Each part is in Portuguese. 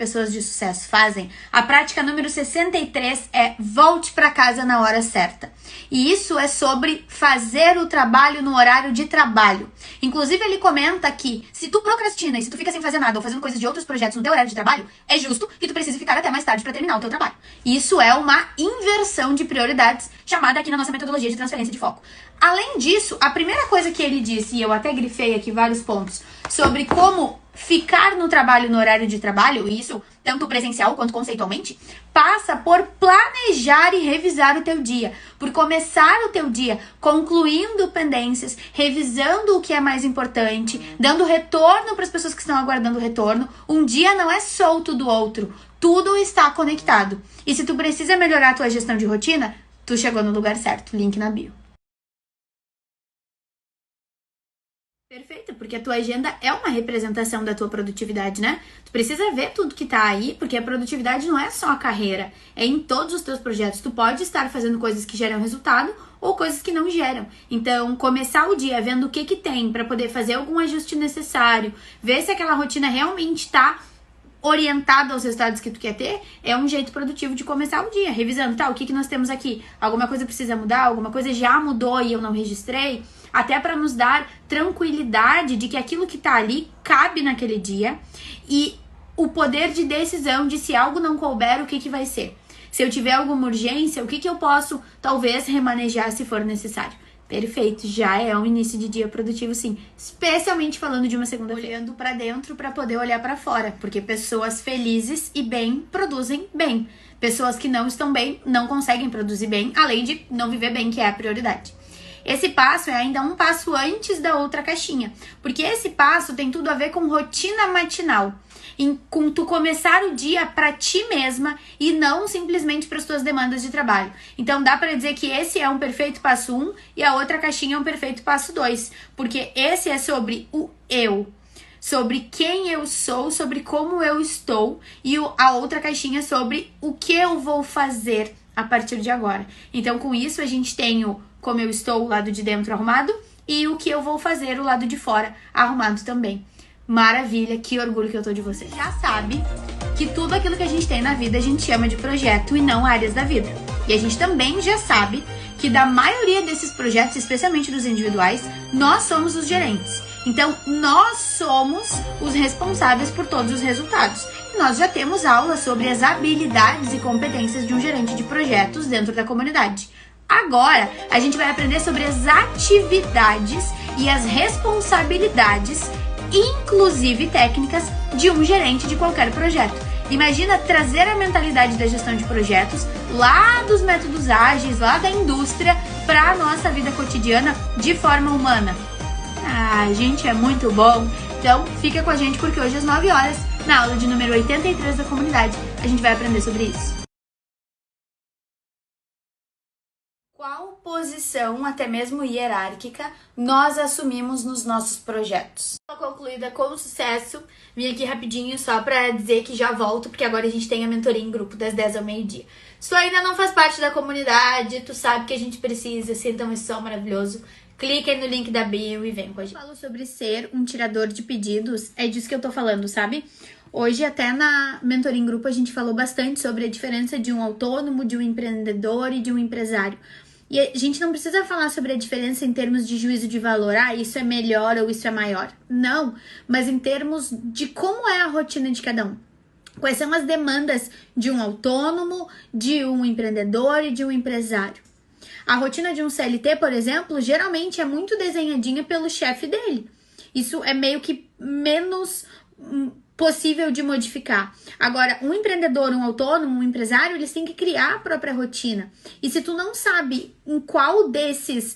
pessoas de sucesso fazem, a prática número 63 é volte para casa na hora certa. E isso é sobre fazer o trabalho no horário de trabalho. Inclusive, ele comenta que se tu procrastina e se tu fica sem fazer nada ou fazendo coisas de outros projetos no teu horário de trabalho, é justo que tu precise ficar até mais tarde para terminar o teu trabalho. Isso é uma inversão de prioridades, chamada aqui na nossa metodologia de transferência de foco. Além disso, a primeira coisa que ele disse, e eu até grifei aqui vários pontos, sobre como ficar no trabalho no horário de trabalho, e isso tanto presencial quanto conceitualmente, passa por planejar e revisar o teu dia, por começar o teu dia concluindo pendências, revisando o que é mais importante, dando retorno para as pessoas que estão aguardando o retorno. Um dia não é solto do outro, tudo está conectado. E se tu precisa melhorar a tua gestão de rotina, tu chegou no lugar certo, link na bio. Perfeito, porque a tua agenda é uma representação da tua produtividade, né? Tu precisa ver tudo que tá aí, porque a produtividade não é só a carreira, é em todos os teus projetos. Tu pode estar fazendo coisas que geram resultado ou coisas que não geram. Então, começar o dia vendo o que tem para poder fazer algum ajuste necessário, ver se aquela rotina realmente tá orientada aos resultados que tu quer ter, é um jeito produtivo de começar o dia, revisando, tá, o que nós temos aqui? Alguma coisa precisa mudar? Alguma coisa já mudou e eu não registrei? Até para nos dar tranquilidade de que aquilo que tá ali cabe naquele dia e o poder de decisão de se algo não couber, o que vai ser. Se eu tiver alguma urgência, o que eu posso, talvez, remanejar se for necessário. Perfeito, já é um início de dia produtivo, sim. Especialmente falando de uma segunda-feira. Olhando para dentro para poder olhar para fora, porque pessoas felizes e bem produzem bem. Pessoas que não estão bem não conseguem produzir bem, além de não viver bem, que é a prioridade. Esse passo é ainda um passo antes da outra caixinha, porque esse passo tem tudo a ver com rotina matinal, com tu começar o dia para ti mesma e não simplesmente para as tuas demandas de trabalho. Então dá para dizer que esse é um perfeito passo 1 e a outra caixinha é um perfeito passo 2, porque esse é sobre o eu, sobre quem eu sou, sobre como eu estou, e a outra caixinha é sobre o que eu vou fazer a partir de agora. Então com isso a gente tem o como eu estou, o lado de dentro arrumado, e o que eu vou fazer, o lado de fora arrumado também. Maravilha, que orgulho que eu tô de você. Já sabe que tudo aquilo que a gente tem na vida a gente chama de projeto e não áreas da vida. E a gente também já sabe que da maioria desses projetos, especialmente dos individuais, nós somos os gerentes. Então, nós somos os responsáveis por todos os resultados. E nós já temos aula sobre as habilidades e competências de um gerente de projetos dentro da comunidade. Agora, a gente vai aprender sobre as atividades e as responsabilidades, inclusive técnicas, de um gerente de qualquer projeto. Imagina trazer a mentalidade da gestão de projetos lá dos métodos ágeis, lá da indústria, para a nossa vida cotidiana de forma humana. Ah, gente, é muito bom! Então, fica com a gente porque hoje às 9 horas, na aula de número 83 da comunidade, a gente vai aprender sobre isso. Qual posição, até mesmo hierárquica, nós assumimos nos nossos projetos? Concluída com sucesso, vim aqui rapidinho só para dizer que já volto, porque agora a gente tem a mentoria em grupo das 10 ao meio-dia. Se tu ainda não faz parte da comunidade, tu sabe que a gente precisa, sinta um som maravilhoso, clica aí no link da bio e vem com a gente. Eu falo sobre ser um tirador de pedidos, é disso que eu tô falando, sabe? Hoje, até na mentoria em grupo, a gente falou bastante sobre a diferença de um autônomo, de um empreendedor e de um empresário. E a gente não precisa falar sobre a diferença em termos de juízo de valor, isso é melhor ou isso é maior. Não, mas em termos de como é a rotina de cada um. Quais são as demandas de um autônomo, de um empreendedor e de um empresário. A rotina de um CLT, por exemplo, geralmente é muito desenhadinha pelo chefe dele. Isso é meio que menos possível de modificar. Agora, um empreendedor, um autônomo, um empresário, eles têm que criar a própria rotina. E se tu não sabe em qual desses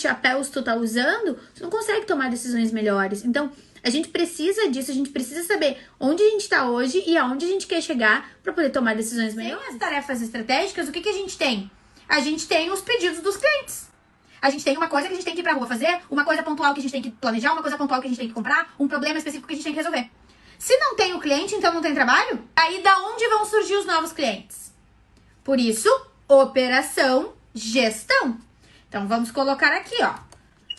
chapéus tu tá usando, tu não consegue tomar decisões melhores. Então, a gente precisa disso, a gente precisa saber onde a gente tá hoje e aonde a gente quer chegar para poder tomar decisões melhores. Sem as tarefas estratégicas, o que a gente tem? A gente tem os pedidos dos clientes. A gente tem uma coisa que a gente tem que ir pra rua fazer, uma coisa pontual que a gente tem que planejar, uma coisa pontual que a gente tem que comprar, um problema específico que a gente tem que resolver. Se não tem o cliente, então não tem trabalho? Aí da onde vão surgir os novos clientes? Por isso, operação, gestão. Então vamos colocar aqui, ó.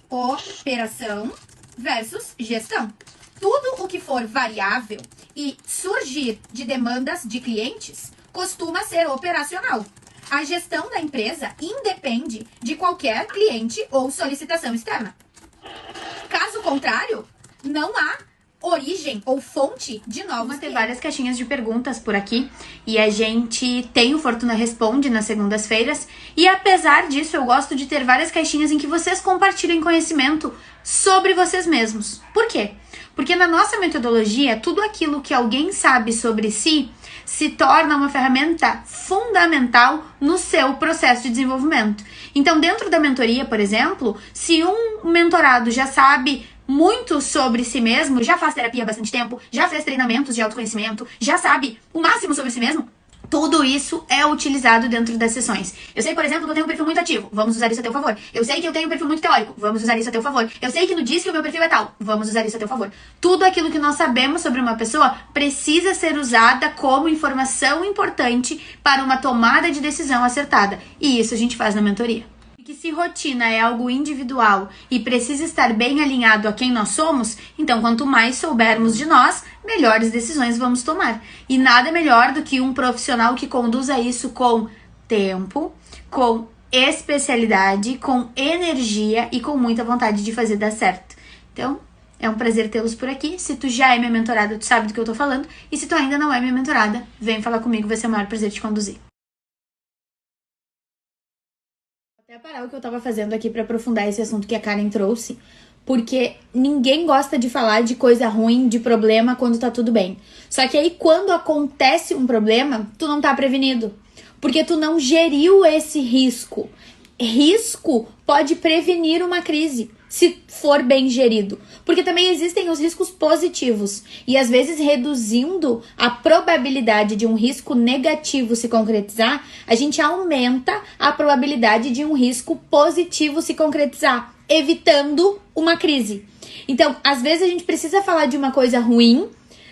Operação versus gestão. Tudo o que for variável e surgir de demandas de clientes costuma ser operacional. A gestão da empresa independe de qualquer cliente ou solicitação externa. Caso contrário, não há origem ou fonte de novos. Vamos ter várias caixinhas de perguntas por aqui e a gente tem o Fortuna Responde nas segundas-feiras e apesar disso eu gosto de ter várias caixinhas em que vocês compartilhem conhecimento sobre vocês mesmos. Por quê? Porque na nossa metodologia, tudo aquilo que alguém sabe sobre si se torna uma ferramenta fundamental no seu processo de desenvolvimento. Então, dentro da mentoria, por exemplo, se um mentorado já sabe muito sobre si mesmo, já faz terapia há bastante tempo, já fez treinamentos de autoconhecimento, já sabe o máximo sobre si mesmo, tudo isso é utilizado dentro das sessões. Eu sei, por exemplo, que eu tenho um perfil muito ativo. Vamos usar isso a teu favor. Eu sei que eu tenho um perfil muito teórico. Vamos usar isso a teu favor. Eu sei que no Disque o meu perfil é tal. Vamos usar isso a teu favor. Tudo aquilo que nós sabemos sobre uma pessoa precisa ser usada como informação importante para uma tomada de decisão acertada. E isso a gente faz na mentoria. Que se rotina é algo individual e precisa estar bem alinhado a quem nós somos, então quanto mais soubermos de nós, melhores decisões vamos tomar. E nada melhor do que um profissional que conduza isso com tempo, com especialidade, com energia e com muita vontade de fazer dar certo. Então, é um prazer tê-los por aqui. Se tu já é minha mentorada, tu sabe do que eu tô falando. E se tu ainda não é minha mentorada, vem falar comigo, vai ser o maior prazer te conduzir. Até parar o que eu tava fazendo aqui pra aprofundar esse assunto que a Karen trouxe, porque ninguém gosta de falar de coisa ruim, de problema, quando tá tudo bem. Só que aí, quando acontece um problema, tu não tá prevenido, porque tu não geriu esse risco. Risco pode prevenir uma crise, se for bem gerido. Porque também existem os riscos positivos. E às vezes, reduzindo a probabilidade de um risco negativo se concretizar, a gente aumenta a probabilidade de um risco positivo se concretizar, evitando uma crise. Então, às vezes a gente precisa falar de uma coisa ruim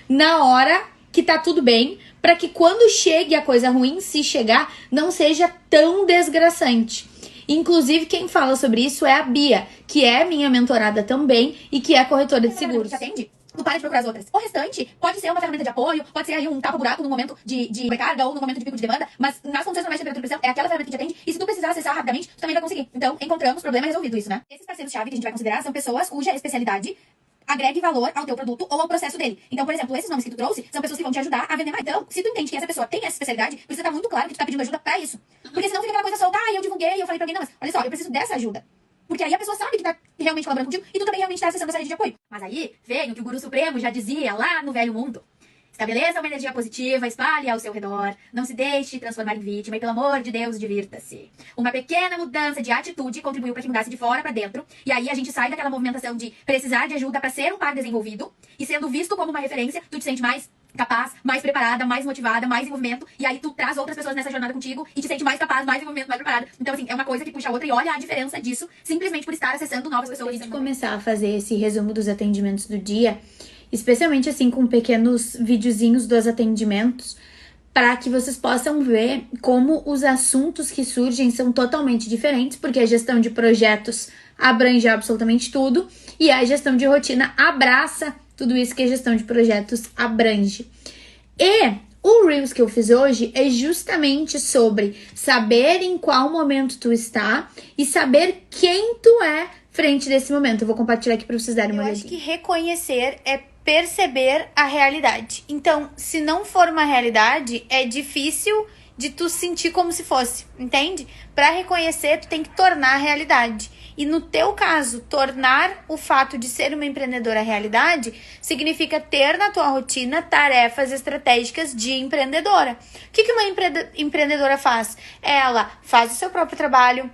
na hora que tá tudo bem, para que quando chegue a coisa ruim, se chegar, não seja tão desgraçante. Inclusive, quem fala sobre isso é a Bia, que é minha mentorada também e que é corretora de seguros. Te atende? Tu para de procurar as outras. O restante pode ser uma ferramenta de apoio, pode ser aí um tapa-buraco no momento de recarga ou no momento de pico de demanda, mas nas condições normais de temperatura e pressão é aquela ferramenta que te atende e se tu precisar acessar rapidamente, tu também vai conseguir. Então, encontramos, problema resolvido isso, né? Esses parceiros-chave que a gente vai considerar são pessoas cuja especialidade agregue valor ao teu produto ou ao processo dele. Então, por exemplo, esses nomes que tu trouxe são pessoas que vão te ajudar a vender mais. Então, se tu entende que essa pessoa tem essa especialidade, precisa estar muito claro que tu tá pedindo ajuda pra isso. Porque senão fica aquela coisa solta, eu divulguei, eu falei pra alguém, não, mas olha só, eu preciso dessa ajuda. Porque aí a pessoa sabe que tá realmente colaborando contigo e tu também realmente tá acessando essa rede de apoio. Mas aí, vem o que o Guru Supremo já dizia lá no velho mundo. Estabeleça uma energia positiva, espalhe ao seu redor, não se deixe transformar em vítima e, pelo amor de Deus, divirta-se. Uma pequena mudança de atitude contribuiu para que mudasse de fora para dentro, e aí a gente sai daquela movimentação de precisar de ajuda para ser um par desenvolvido, e sendo visto como uma referência, tu te sente mais capaz, mais preparada, mais motivada, mais em movimento, e aí tu traz outras pessoas nessa jornada contigo e te sente mais capaz, mais em movimento, mais preparada. Então, assim, é uma coisa que puxa a outra e olha a diferença disso, simplesmente por estar acessando novas pessoas. Antes de começar a fazer esse resumo dos atendimentos do dia, especialmente assim com pequenos videozinhos dos atendimentos, para que vocês possam ver como os assuntos que surgem são totalmente diferentes, porque a gestão de projetos abrange absolutamente tudo e a gestão de rotina abraça tudo isso que a gestão de projetos abrange. E o Reels que eu fiz hoje é justamente sobre saber em qual momento tu está e saber quem tu é frente desse momento. Eu vou compartilhar aqui para vocês darem uma olhadinha. Eu acho que reconhecer é perceber a realidade. Então, se não for uma realidade, é difícil de tu sentir como se fosse, entende? Para reconhecer, tu tem que tornar a realidade. E no teu caso, tornar o fato de ser uma empreendedora realidade significa ter na tua rotina tarefas estratégicas de empreendedora. O que uma empreendedora faz? Ela faz o seu próprio trabalho,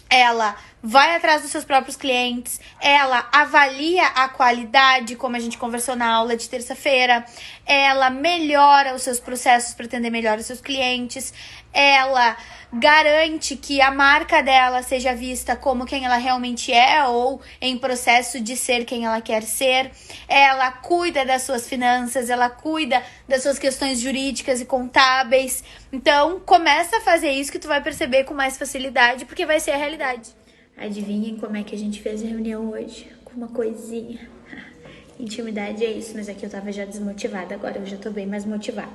ela vai atrás dos seus próprios clientes, ela avalia a qualidade, como a gente conversou na aula de terça-feira, ela melhora os seus processos para atender melhor os seus clientes, ela garante que a marca dela seja vista como quem ela realmente é ou em processo de ser quem ela quer ser, ela cuida das suas finanças, ela cuida das suas questões jurídicas e contábeis. Então, começa a fazer isso que tu vai perceber com mais facilidade, porque vai ser a realidade. Adivinhem como é que a gente fez a reunião hoje? Com uma coisinha. Intimidade é isso, mas aqui eu tava já desmotivada, agora eu já tô bem mais motivada.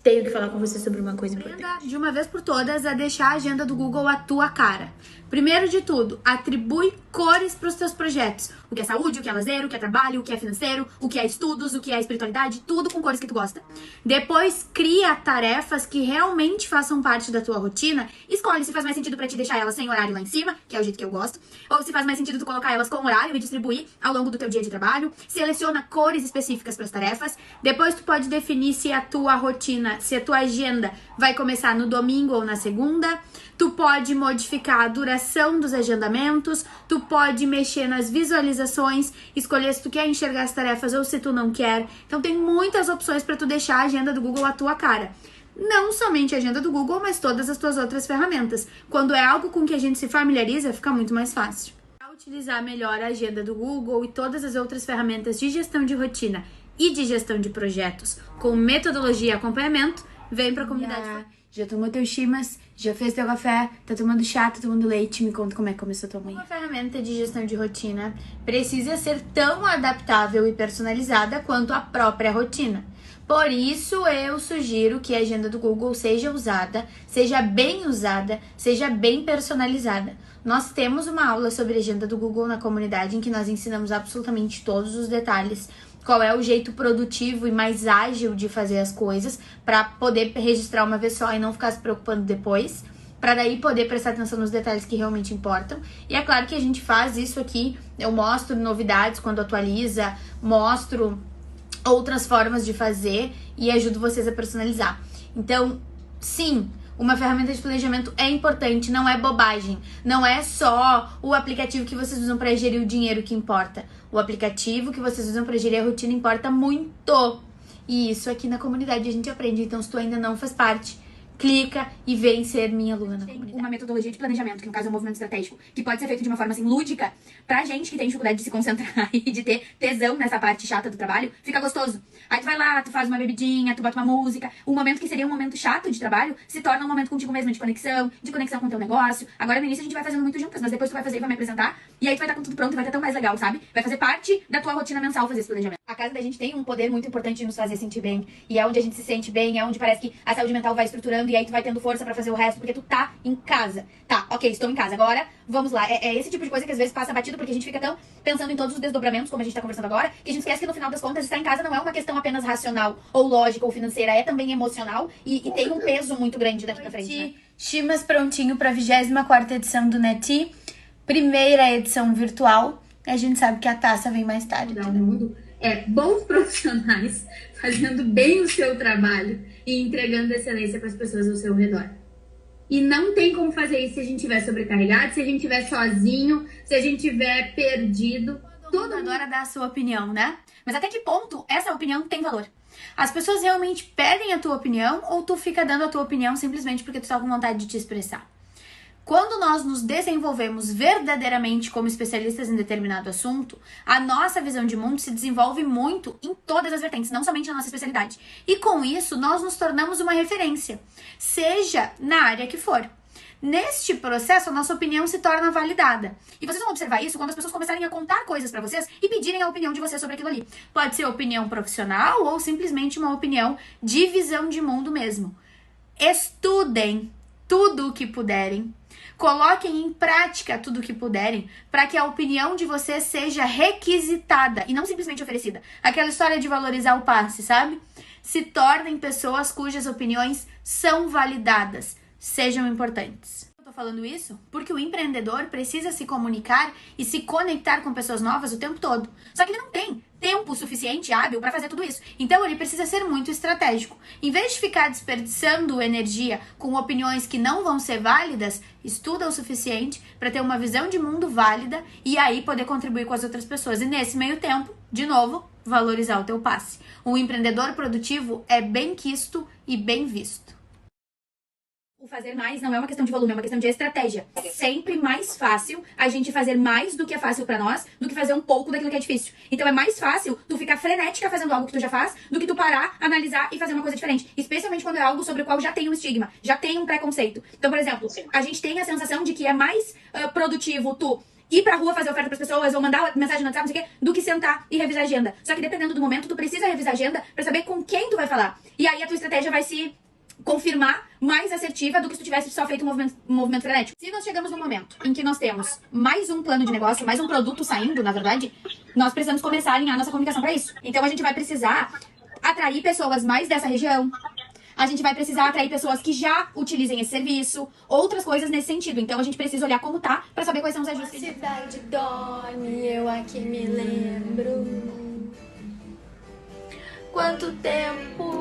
Tenho que falar com você sobre uma coisa importante. De uma vez por todas, a deixar a agenda do Google a tua cara. Primeiro de tudo, atribui cores para os teus projetos. O que é saúde, o que é lazer, o que é trabalho, o que é financeiro, o que é estudos, o que é espiritualidade, tudo com cores que tu gosta. Depois, cria tarefas que realmente façam parte da tua rotina. Escolhe se faz mais sentido para ti deixar elas sem horário lá em cima, que é o jeito que eu gosto, ou se faz mais sentido tu colocar elas com horário e distribuir ao longo do teu dia de trabalho. Seleciona cores específicas para as tarefas. Depois tu pode definir se a tua rotina, se a tua agenda vai começar no domingo ou na segunda. Tu pode modificar a duração dos agendamentos, tu pode mexer nas visualizações, escolher se tu quer enxergar as tarefas ou se tu não quer. Então tem muitas opções para tu deixar a agenda do Google à tua cara. Não somente a agenda do Google, mas todas as tuas outras ferramentas. Quando é algo com que a gente se familiariza, fica muito mais fácil. Para utilizar melhor a agenda do Google e todas as outras ferramentas de gestão de rotina e de gestão de projetos com metodologia e acompanhamento, vem para a comunidade. Já tomou teus chimas, já fez teu café, tá tomando chá, tá tomando leite, me conta como é que começou a tua manhã. Uma ferramenta de gestão de rotina precisa ser tão adaptável e personalizada quanto a própria rotina. Por isso eu sugiro que a agenda do Google seja usada, seja bem personalizada. Nós temos uma aula sobre a agenda do Google na comunidade em que nós ensinamos absolutamente todos os detalhes, qual é o jeito produtivo e mais ágil de fazer as coisas para poder registrar uma vez só e não ficar se preocupando depois, para daí poder prestar atenção nos detalhes que realmente importam. E é claro que a gente faz isso aqui, eu mostro novidades quando atualiza, mostro outras formas de fazer e ajudo vocês a personalizar. Então, sim, uma ferramenta de planejamento é importante, não é bobagem. Não é só o aplicativo que vocês usam para gerir o dinheiro que importa. O aplicativo que vocês usam para gerir a rotina importa muito. E isso aqui na comunidade a gente aprende. Então, se tu ainda não faz parte, clica e vem ser minha aluna na comunidade. Uma metodologia de planejamento, que no caso é um movimento estratégico, que pode ser feito de uma forma assim lúdica, pra gente que tem dificuldade de se concentrar e de ter tesão nessa parte chata do trabalho, fica gostoso. Aí tu vai lá, tu faz uma bebidinha, tu bota uma música, um momento que seria um momento chato de trabalho, se torna um momento contigo mesmo de conexão com o teu negócio. Agora no início a gente vai fazendo muito juntas, mas depois tu vai fazer e vai me apresentar, e aí tu vai estar com tudo pronto e vai estar tão mais legal, sabe? Vai fazer parte da tua rotina mensal fazer esse planejamento. A casa da gente tem um poder muito importante de nos fazer sentir bem, e é onde a gente se sente bem, é onde parece que a saúde mental vai estruturando, e aí tu vai tendo força pra fazer o resto, porque tu tá em casa. Tá, ok, estou em casa, agora vamos lá. É esse tipo de coisa que às vezes passa batido, porque a gente fica tão pensando em todos os desdobramentos, como a gente tá conversando agora, que a gente esquece que no final das contas estar em casa não é uma questão apenas racional, ou lógica, ou financeira, é também emocional, e tem um peso muito grande daqui pra frente, né? Chimas prontinho pra 24ª edição do NETi, primeira edição virtual. A gente sabe que a taça vem mais tarde. Mudar o mundo é bons profissionais fazendo bem o seu trabalho e entregando excelência para as pessoas ao seu redor. E não tem como fazer isso se a gente estiver sobrecarregado, se a gente estiver sozinho, se a gente estiver perdido. Todo mundo adora dar a sua opinião, né? Mas até que ponto essa opinião tem valor? As pessoas realmente pedem a tua opinião ou tu fica dando a tua opinião simplesmente porque tu tá com vontade de te expressar? Quando nós nos desenvolvemos verdadeiramente como especialistas em determinado assunto, a nossa visão de mundo se desenvolve muito em todas as vertentes, não somente na nossa especialidade. E com isso, nós nos tornamos uma referência, seja na área que for. Neste processo, a nossa opinião se torna validada. E vocês vão observar isso quando as pessoas começarem a contar coisas pra vocês e pedirem a opinião de vocês sobre aquilo ali. Pode ser opinião profissional ou simplesmente uma opinião de visão de mundo mesmo. Estudem tudo o que puderem. Coloquem em prática tudo o que puderem para que a opinião de vocês seja requisitada e não simplesmente oferecida. Aquela história de valorizar o passe, sabe? Se tornem pessoas cujas opiniões são validadas, sejam importantes. Eu tô falando isso porque o empreendedor precisa se comunicar e se conectar com pessoas novas o tempo todo. Só que ele não tem tempo suficiente, hábil, para fazer tudo isso. Então ele precisa ser muito estratégico. Em vez de ficar desperdiçando energia com opiniões que não vão ser válidas, estuda o suficiente para ter uma visão de mundo válida e aí poder contribuir com as outras pessoas. E nesse meio tempo, de novo, valorizar o teu passe. Um empreendedor produtivo é bem quisto e bem visto. O fazer mais não é uma questão de volume, é uma questão de estratégia. É sempre mais fácil a gente fazer mais do que é fácil pra nós, do que fazer um pouco daquilo que é difícil. Então é mais fácil tu ficar frenética fazendo algo que tu já faz, do que tu parar, analisar e fazer uma coisa diferente. Especialmente quando é algo sobre o qual já tem um estigma, já tem um preconceito. Então, por exemplo, a gente tem a sensação de que é mais produtivo tu ir pra rua fazer oferta pras pessoas ou mandar mensagem no WhatsApp, não sei o quê, do que sentar e revisar a agenda. Só que dependendo do momento, tu precisa revisar a agenda pra saber com quem tu vai falar. E aí a tua estratégia vai se confirmar mais assertiva do que se tu tivesse só feito um movimento frenético. Se nós chegamos num momento em que nós temos mais um plano de negócio, mais um produto saindo, na verdade, nós precisamos começar a alinhar nossa comunicação pra isso. Então a gente vai precisar atrair pessoas mais dessa região. A gente vai precisar atrair pessoas que já utilizem esse serviço, outras coisas nesse sentido. Então a gente precisa olhar como tá pra saber quais são os ajustes. A cidade dorme, eu aqui me lembro. Quanto tempo